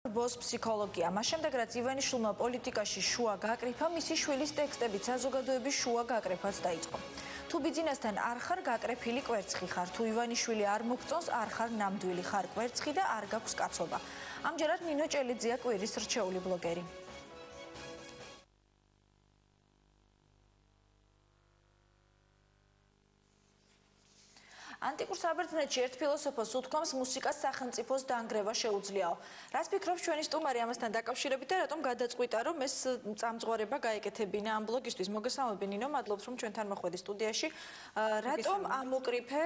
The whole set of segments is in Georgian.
ბოს ფსიქოლოგია. მას შემდეგ რაც ივანიშვილმა პოლიტიკაში შუა გაკრიფა, მისი შვილის ტექსტებით საზოგადოების შუა გაკრიფაც დაიწყო. თუ ბიძინასთან არ ხარ გაკრეფილი კვერცხი ხარ, თუ ივანიშვილი არ მოგწონს, არ ხარ ნამდვილი, ხარ კვერცხი და არ გაქვს კაცობა. ამჯერად ნინო ჭელიძეა კვირის რჩეული ბლოგერი. ანტიკურ საბერძნეთში ერთ ფილოსოფოს უთქვამს მუსიკას სახელმწიფოს დაანგრევა შეუძლიაო. რას ფიქრობს ჩვენი სტუმარი ამასთან დაკავშირებით და რატომ გადაწყვიტა რომ ეს წამწღვარება გაეკეთებინა ამ ბლოგისთვის? მოგესალმები ნინო, მადლობთ რომ ჩვენთან მოხვედი სტუდიაში. რატომ ამოკრიფე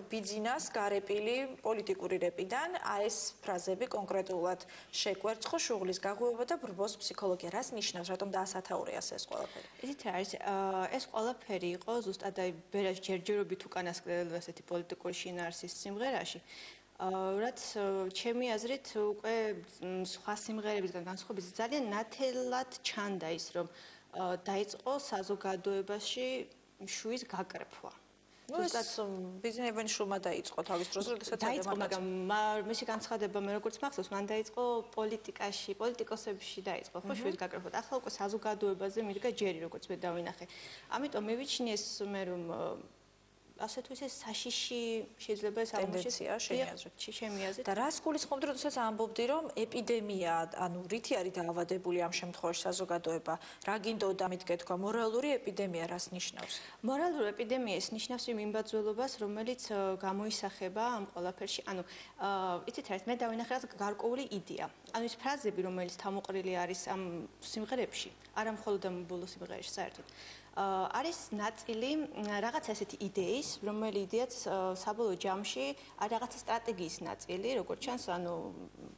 ბიძინას გარეპილი პოლიტიკური რეპიდან ეს ფრაზები კონკრეტულად შეკვერცხო შუღლის გაღვივა და ბრბოს ფსიქოლოგია? რას ნიშნავს, რატომ დაასათაურე ეს ყველაფერი? ისიც არის, ეს ყველაფერი იყო ზუსტად აი ბერას ჯერჯერობით უკანასკნელი ასეთი პოლიტიკური შინაარსის სიმღერაში, რაც ჩემი აზრით უკვე სხვა სიმღერებისგან განსხვავებით ძალიან ნათელად ჩანდა ის, რომ დაიწყო საზოგადოებაში შუის გაკრეფვა. ზუსტად ბიძინა ივანიშვილმა დაიწყო თავის დროზე, როდესაც დაიწყო, მაგრამ მისი განცხადება მე როგორც მახსოვს, მან დაიწყო პოლიტიკაში, პოლიტიკოსებში დაიწყო, ხო, შუის გაკრეფვა. ახლა უკვე საზოგადოებაზე მიდგა ჯერი, როგორც მე დავინახე. ამიტომ მივიჩნიე მე რომ ასე თუ ისე საშიში შეიძლება ეს ტენდენცია ჩემი აზრით. და რას გულისხმობდი, როდესაც ამბობდი, რომ ეპიდემია, ანუ რითი არის დაავადებული ამ შემთხვევაში საზოგადოება? რა გინდოდა მითქე თქვა, მორალური ეპიდემია რას ნიშნავს? მორალური ეპიდემია ის ნიშნავს იმ მიმბაძველობას, რომელიც გამოისახება ამ ყველაფერში. ანუ იცით რა ის მე დავინახე რაც გარკვეული იდეა. ანუ ის ფრაზები, რომელიც თავმოყრილი არის ამ სიმღერებში, არა მხოლოდ ამ ბოლო სიმღერაში საერთოდ. არის ნაწილი რაღაც ასეთი იდეის, რომელი იდეაც საბოლოო ჯამში არის რაღაცა სტრატეგიის ნაწილი, როგორც ჩანს, ანუ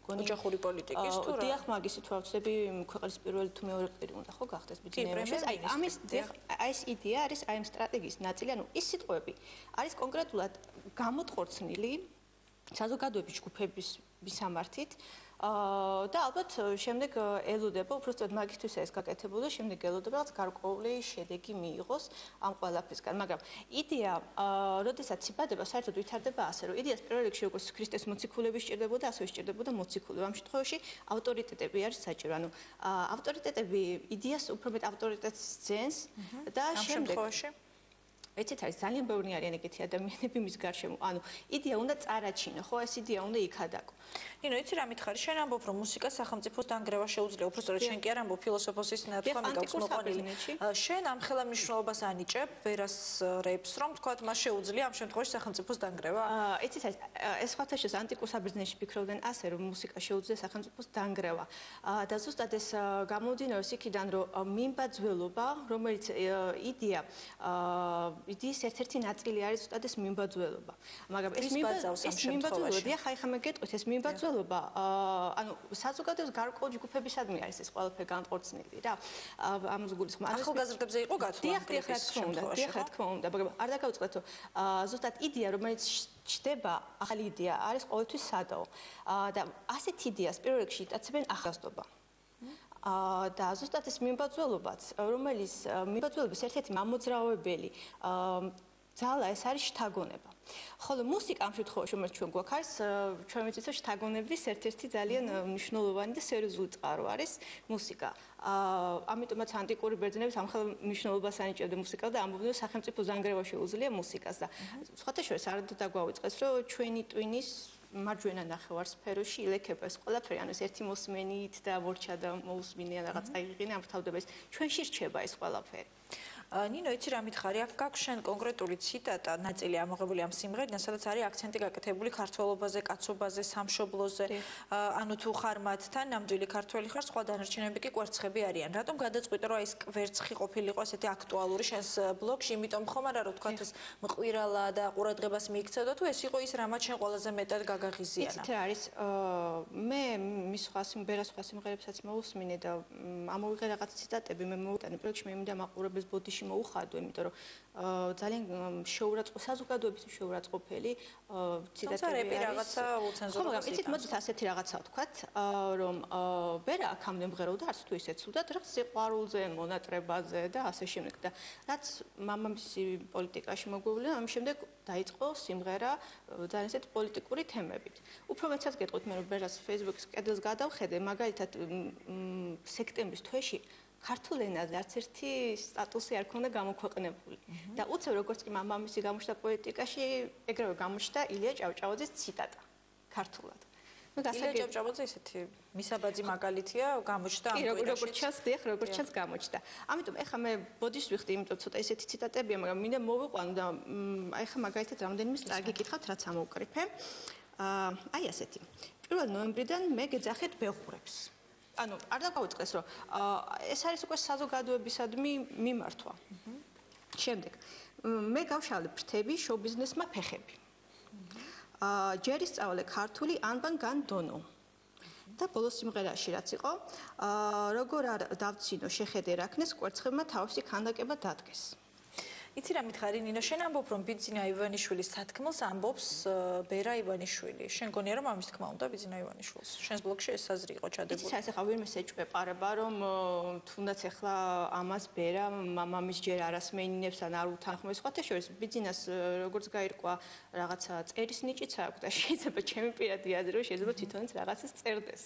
ოჯახური პოლიტიკის თუ რა? დიახ, მაგისი თუ ავწდები, ქვეყნის პირველი თუ მეორე კვირი უნდა ხო გახდეს ბიძინებაში. აი, ამის ეს იდეა არის აი ამ სტრატეგიის ნაწილი, ანუ ის სიტყვები არის კონკრეტულად გამოტყორცნილი საზოგადოების ჯგუფების მისამართით. და ალბათ შემდეგ ელოდება, უბრალოდ მაგისთვისა ეს გაკეთებული, შემდეგ ელოდება რაღაც გარკვეული შედეგი მიიღოს ამ ყველაფრისგან. მაგრამ იდეა, როდესაც იბადება, საერთოდ ვითარდება ასე, რომ იდეას პირველ რიგში როგორც ქრისტეს მოციქულები სჭირდებოდა, ასევე სჭირდებოდა მოციქულები. ამ შემთხვევაში ავტორიტეტები არის საჭირო. ანუ ავტორიტეტები იდეას უფრო მეტ ავტორიტეტს ძენს და შემდეგ ეცეთ არის ძალიან ბევრი არიან ეგეთი ადამიანები მის გარშემო. ანუ იდეა უნდა წარაჩინო, ხო, ეს იდეა უნდა იქადაგო. ნინო, იცი რა მითხარი? შენ ამბობ, რომ მუსიკა სახელმწიფოს დაანგრევა შეუძლია. უბრალოდ შენ კი არ ამბობ, ფილოსოფოსის ნათქვა მიგაქვს მოყვანილი. შენ ამ ხელა მნიშვნელობას ანიჭებ ვერას რეპს, რომ თქვათ, მას შეუძლია ამ შემთხვევაში სახელმწიფოს დაანგრევა? ეცეთ არის, ეს სხვათაშორის ანტიკურ საბერძნეთში ფიქრობდნენ ასე, რომ მუსიკა შეუძლია სახელმწიფოს დაანგრევა. და ზუსტად ეს გამომდინარეობს იქიდან, რომ მიმბაძველობა, რომელიც იდეა იდეის ერთ-ერთი ნაწილი არის ზუსტად ეს მიმბაძველობა. მაგრამ ეს მიმბაძველობა, დიახ, ხაი ხა მე გეტყვით, ეს მიმბაძველობა, ანუ საზოგადოების გარკვეული ჯგუფებისადმი არის ეს ყველაფერი განყორცნილი რა. ამას გულისხმობ. ახალგაზრდებზე იყო გათვლა. დიახ, რა თქმა უნდა, დიახ, რა თქმა უნდა, მაგრამ არ დაგავიწყდეთ, რომ ზუსტად იდეა, რომელიც ჩდება, ახალი იდეა არის ყოველთვის სადაო. და ასეთ იდეას პირველ რიგში იტაცებენ ახალგაზრდობა. და ზუსტად ეს მიმბაძველობაც, რომელიც მიმბაძველობის ერთ-ერთი მამოძრავებელი ძალა ეს არის შთაგონება. ხოლო მუსიკა ამ შემთხვევაში, რომელიც ჩვენ გვაქვს, არის ჩვენ ვიცით, რომ შთაგონების ერთ-ერთი ძალიან მნიშვნელოვანი და სერიოზული წყარო არის მუსიკა. ამიტომაც ანტიკური ბერძნები ამ ხელ მნიშვნელობას ანიჭებდნენ მუსიკას და ამბობდნენ, რომ სახელმწიფოს დაანგრევა შეუძლია მუსიკას და სხვათა შორის არ დაგვაუწყეს, რომ ჩვენი ტვინის მარჯვენა ნახევარსფეროში ილექება ეს ყველაფერი, ანუ ეს ერთი მოსმენით და მორჩა და მოусმინე რაღაც აიღინა ამ თავდება ეს ჩვენში რჩება ეს ყველაფერი. ნინო, იცი რა მითხარი? აქ გაქვს შენ კონკრეტული ციტატა, ნაწილი ამოღებული ამ სიმღერიდან, სადაც არის აქცენტი გაკეთებული ქართველობაზე, კაცობაზე, სამშობლოზე. ანუ თუ ხარ მათთან, ნამდვილი ქართველი ხარ, სხვა დანარჩენები კი კვერცხები არიან. რატომ გადაწყვიტე, რომ ეს კვერცხი ყოფილიყო ასეთი აქტუალური შენს ბლოგში? იმიტომ ხომ არა, რომ თქვათ ეს მყвирალა და ყურადღებას მიიქცევდა, თუ ეს იყო ის, რამაც შენ ყველაზე მეტად გაგაღიზიანა? იცით რა არის? მე მის სხვა სიმღერებსაც მოусმინე და ამოვიღე რაღაც ციტატები, მე მოვიტანე პროექტში, მე მინდა მაყურებელს ბოდიში ბოდიში მოუხადო, იმიტომ რომ ძალიან საზოგადოების შეურაცხყოფელი ციტატები არის. რაღაცა უცენზურო. ხო, იცით, მოდით ასეთი რაღაცა ვთქვათ, რომ ბერა აქამდე მღეროდა, არც თუ ისე ცუდად, რაღაც სიყვარულზე, მონატრებაზე და ასე შემდეგ და რაც მამამისი პოლიტიკაში მოგვივლია, ამის შემდეგ დაიწყო სიმღერა ძალიან ისეთ პოლიტიკური თემებით. უფრო მეცაც გეტყვით მე რომ ბერას Facebook-ის კედელს გადავხედე, მაგალითად სექტემბრის თვეში ქართულ ენაზე არც ერთი სტატუსი არ ქონდა გამოქვეყნებული. და უცებ როგორც კი მამამისი გამოჩნდა პოლიტიკაში, ეგრევე გამოჩნდა ილია ჭავჭავაძის ციტატა ქართულად. ილია ჭავჭავაძე ისეთი მისაბაძი მაგალითია, გამოჩნდა ამ კვირაში. როგორც ჩანს გამოჩნდა. ამიტომ ეხლა მე ბოდიშს ვიხდი, იმიტომ ცოტა ისეთი ციტატებია, მაგრამ მინდა მოვიყვანო და აი ხა მაგალითად რამდენიმე სტრაგი გითხავთ, რაც ამოვკრიფე. აი ასეთი. 1 ნოემბრიდან მე გეძახეთ ბეღურებს. ანუ არ დაგავიწყდეს რომ ეს არის უკვე საზოგადოებისადმი მიმართვა. შემდეგ მე გავშალე ფრთები შოუ-ბიზნესმა ფეხები. ჯერი სწავლე ქართული ანბან გან დონო. და ბოლოს სიმღერაში რაც იყო, როგორ არ დავცინო შეხედე რაკნეს კვერცხებმა თავისი ქანდაკება დადგეს. იცი რა მითხარი ნინო, შენ ამბობ რომ ბიძინა ივანიშვილის სათქმელს ამბობს ბერა ივანიშვილი. შენ გონია რომ ამის თქმა უნდა ბიძინა ივანიშვილს. შენს ბლოგში ეს აზრი იყო ჩადებული. იცი რა, ეხლა ვირმე შეჭვეპარება რომ თუნდაც ეხლა ამას ბერა მამამის ჯერ არას მეინინებს ან არ უთანხმოებს. ხოთე შორის ბიძინას როგორც გაირკვა რაღაცა წერის ნიჭიც აქვს და შეიძლება ჩემი პირადი აზრი რომ შეიძლება თვითონაც რაღაცას წერდეს.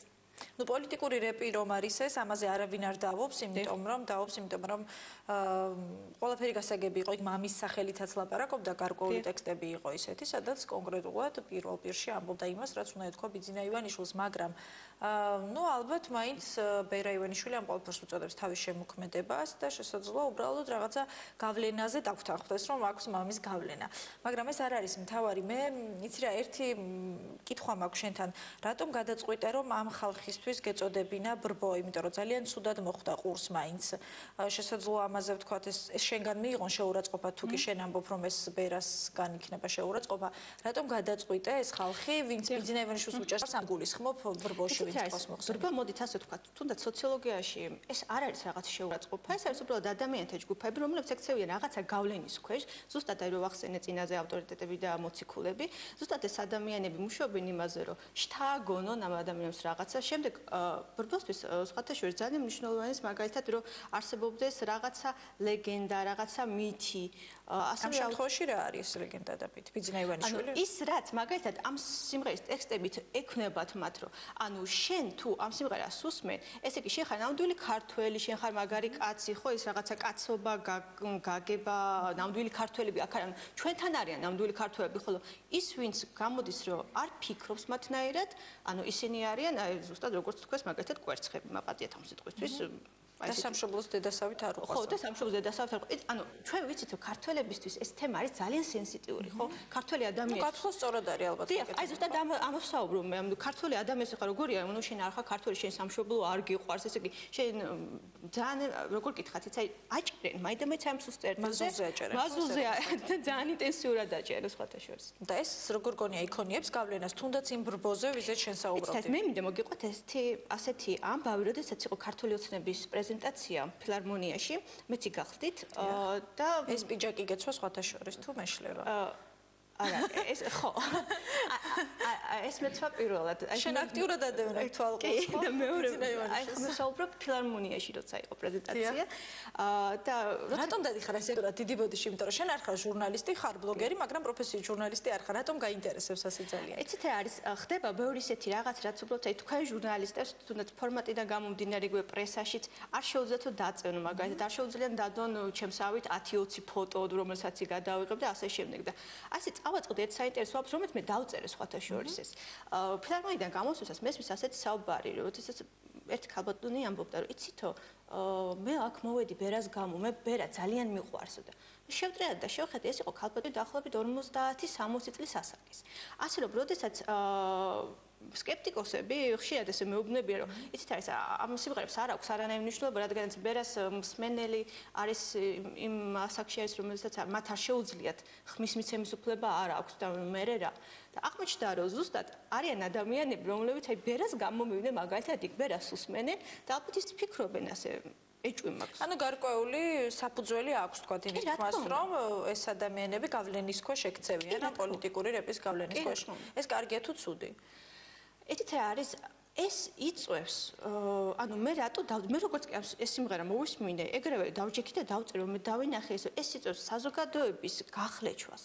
ნუ პოლიტიკური რეპი რომ არის ეს, ამაზე არავინ არ დავობს, იმიტომ რომ ყველაფერი გასაგები იყო, იქ მამის სახელითაც ლაპარაკობდა, გარკვეული ტექსტები იყო ისეთი, სადაც კონკრეტულად პირველ პირში ამბობდა იმას, რაც უნდა ეთქვა ბიძინა ივანიშვილს, მაგრამ ნუ ალბათ მაინც ბერა ივანიშვილი ამ ყველაფერს უწოდებს თავის შემოქმედებას და შესაძლოა უბრალოდ რაღაცა გავლენაზე დაგვთანხმდეს, რომ აქვს მამის გავლენა. მაგრამ ეს არ არის მთავარი. მე იცი რა, ერთი კითხვა მაქვს შენთან, რატომ გადაწყვიტე რომ ამ ხალხისთვის გეწოდებინა ბრბო, იმიტომ რომ ძალიან ცუდად მოხვდა ყურს მაინც. შესაძლოა ამაზე ვთქვათ, ეს შენგან მიიღონ შეურაცხყოფა, თუ კი შენ ამბობ რომ ეს ბერასგან იქნება შეურაცხყოფა. რატომ გადაწყვიტე ეს ხალხი, ვინც ბიძინა ივანიშვილს უჭერს ამ გულისხმობ ბრბოში? ბრბო მოდით ასე ვთქვათ, თუნდაც სოციოლოგიაში ეს არ არის რაღაც შეურაცხყოფა, ეს არის უბრალოდ ადამიანთა ჯგუფები, რომლებიც ექცევიან რაღაცა გავლენის ქვეშ, ზუსტად აი რომ ახსენე წინაზე ავტორიტეტები და მოციქულები, ზუსტად ეს ადამიანები მუშაობენ იმაზე, რომ შთააგონონ ამ ადამიანებს რაღაცა. შემდეგ ბრბოსთვის სხვათა შორის ძალიან მნიშვნელოვანი მაგალითად რომ არსებობდეს რაღაცა ლეგენდა, რაღაცა მითი. ამ შემთხვევაში რა არის ლეგენდა და მითი? ბიძინა ივანიშვილი? ანუ ის რაც მაგალითად ამ სიმღერის ტექსტებით ექნებათ მათ, რომ ანუ შენ თუ ამ სიმღერას უსმენ, ესე იგი შენ ხარ ნამდვილი ქართველი, შენ ხარ მაგარი კაცი, ხო, ეს რაღაცა კაცობა, გაგება, ნამდვილი ქართველები აქ არიან, ჩვენთან არიან ნამდვილი ქართველები, ხოლო ის ვინც გამოდის რომ არ ფიქრობს მათნაირად, ანუ ისინი არიან აი ზუსტად როგორც თქვეს მაგალითად კვერცხები, მაპატიეთ ამ სიტყვისთვის. და სამშობლოს დედასავით არ უყვარს. ხო, და სამშობლოს დედასავით არ უყვარს. ანუ ჩვენ ვიცით რომ ქართველებისთვის ეს თემა არის ძალიან სენსიტიური, ხო? ქართველი ადამიანი. ნუ გათხოვა სწორად არის ალბათ. აი ზუსტად ამოსაუბრობ მე, ანუ ქართველი ადამიანს ხარ როგორია, ანუ შენ არ ხარ ქართველი, შენ სამშობლო არ გიყვარს, ესე იგი შენ ძალიან როგორ გითხათ, იცი, აჭრენ, მაინდა-მაინც ამ სუსტერზე. მაზულზე აჭერენ. მაზულზე და ძალიან ინტენსიურად აჭერენ სხვათა შორის. და ეს როგორ გონია იქონიებს გავლენას, თუნდაც იმ ბრბოზე, ვიზეთ შენ საუბრობდი. მე მინდა მოგიყვათ ასეთი ამბავი, როდესაც იყო ქართული ოცნების პრეზენტაცია ფილარმონიაში, მეც გახდით და ეს პიჯაკი გეცვა სხვათა შორის თუ მეშლება? არა, ეს ხო. ეს მეცვა პირველად. შენ აქტიურად ადევნებ თვალყურს, ხო? და მეორე, აი ხომ საუბრობ ფილარმონიაში, როცა იყო პრეზენტაცია. და რატომ დადიხარ ესე დიდი ბოდიში, იმიტომ რომ შენ არ ხარ ჟურნალისტი, ხარ ბლოგერი, მაგრამ პროფესიული ჟურნალისტი არ ხარ. რატომ გაინტერესებს ასე ძალიან? იცით რა არის, ხდება ბევრი ისეთი რაღაც, რაც უბრალოდ აი თქვენ ჟურნალისტებს თუნდაც ფორმატიდან გამომდინარე იგივე პრესაშიც არ შეუძლიათ დაწევნო, მაგალითად არ შეუძლიათ დადონ ჩემსავით 10-20 ფოტო, რომელსაც გადავიღებ და ასე შემდეგ და ასე ავაწყდი ერთ საინტერესო აპს, რომელიც მე დავწერე სხვათა შორის ეს. ფილარმონიდან გამოსვლისას მესმის ასეთი საუბარი, როდესაც ერთი ქალბატონი ამბობდა, რომ იცითო, მე აქ მოვედი ბერას გამო, მე ბერა ძალიან მიყვარსო და შევწრე და შევხედე, ეს იყო ქალბატონი დაახლოებით 50-60 წლის ასაკის. ასე რომ, როდესაც სკეპტიკოსები ხშირად ესე მეუბნებიან, რომ იცით არის ამ სიმღერებს არ აქვს არანაირი მნიშვნელობა, რადგანაც ბერას მსმენელი არის იმ ასაკში არის, რომელსაც მათ არ შეუძლიათ ხმის მიცემის უფლება არ აქვს და მე რა. და აღმოჩნდა, რომ ზუსტად არიან ადამიანები, რომლებიც აი ბერას გამომივიდნენ, მაგალითად იქ ბერას უსმენენ და ალბათ ის ფიქრობენ ასე ეჭვი მაქვს. ანუ გარკვეული საფუძველი აქვს თქვა იმის თქმას, რომ ეს ადამიანები გავლენის ქვეშ ექცევიან ამ პოლიტიკური რეპის გავლენის ქვეშ. ეს კარგია თუ ცუდი? ეთით რა არის ეს იწევს ანუ მე როგორც კი ეს სიმღერა მოვისმინე ეგრევე დავჯექი და დავწერე მე დავინახე ეს იწევს საზოგადოების გახლეჩვას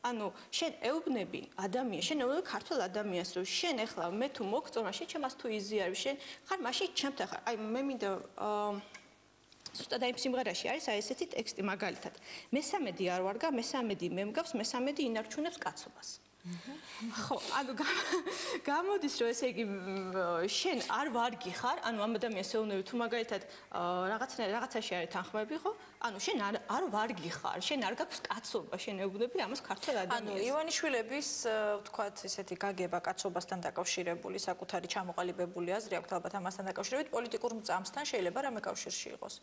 ანუ შენ ეუბნები ადამიანს შენ ეუბნები ქართულ ადამიანს რომ შენ ეხლა მე თუ მოგწონა შენ ჩემას თუ იზიარებ შენ ხარ მაშინ ჩემთან ხარ აი მე მინდა ზუსტად აი სიმღერაში არის აი ესეთი ტექსტი მაგალითად მესამედი არ ვარგა მესამედი მე მგავს მესამედი ინარჩუნებს კაცობას ხო, ანუ გამოდის რომ ესე იგი შენ არ ვარგი ხარ, ანუ ამ ადამიანს ეუბნები თუ მაგალითად რაღაცაში არის თანხმები, ხო? ანუ შენ არ ვარგი ხარ, შენ არ გაქვს კაცობა, შენ ეუბნები ამას ქართულ ადამიანს. ანუ ივანიშვილების ვთქვათ, ესეთი გაგება კაცობასთან დაკავშირებული, საკუთარი ჩამოყალიბებული აზრი აქვს ალბათ ამასთან დაკავშირებით, პოლიტიკურ მწამსთან შეიძლება რამე კავშირში იყოს.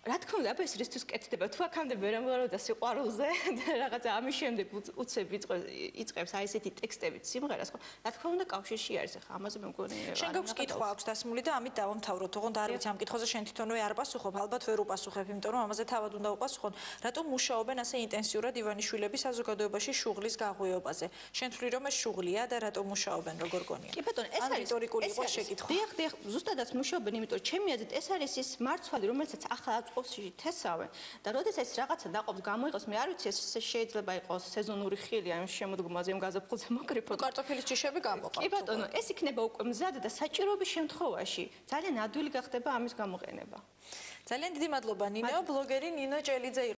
რა თქმა უნდა, აბა ეს რისთვის კეთდება? თუ აქამდე ვერამბობდა სიყვარულზე და რაღაცა ამის შემდეგ უცებ იწყებს აი ესეთი ტექსტებით სიმღერას, ხო? რა თქმა უნდა, კავშირში არის ახლა ამაზე მე მგონი. შენ გაქვს კითხვა აქვს დასმული და ამით დავამთავროთ. ოღონდ არ ვიცი ამ კითხვაზე შენ თვითონვე არ პასუხობ, ალბათ ვერ უპასუხებ, იმიტომ რომ ამაზე თავად უნდა უპასუხონ. რატომ მუშაობენ ასე ინტენსიურად ივანიშვილები საზოგადოებაში შუღლის გაღვიობაზე? შენ თვლი რომ ეს შუღლია და რატომ მუშაობენ, როგორ გონია? კი ბატონო, ეს არის რიტორიკული იყო შეკითხვა. დიახ, ზუსტადაც მუშაობენ, იმიტომ რომ ჩემი აზრით ეს არის ის მარცვალი, რომელსაც ახლა ყოფში თესავენ და როდესაც რაღაცა დაყობს გამოიყოს მე არ ვიცი ეს შეიძლება იყოს სეზონური ხილი ამ შემოდგომაზე ამ გაზაფხულზე მოკრიფო კარტოფილის ჯიშები გამოყავთ კი ბატონო ეს იქნება უკვე მზად და საჭიროების შემთხვევაში ძალიან ადვილი გახდება ამის გამოყენება ძალიან დიდი მადლობა ნინო ბლოგერი ნინო ჭელიძე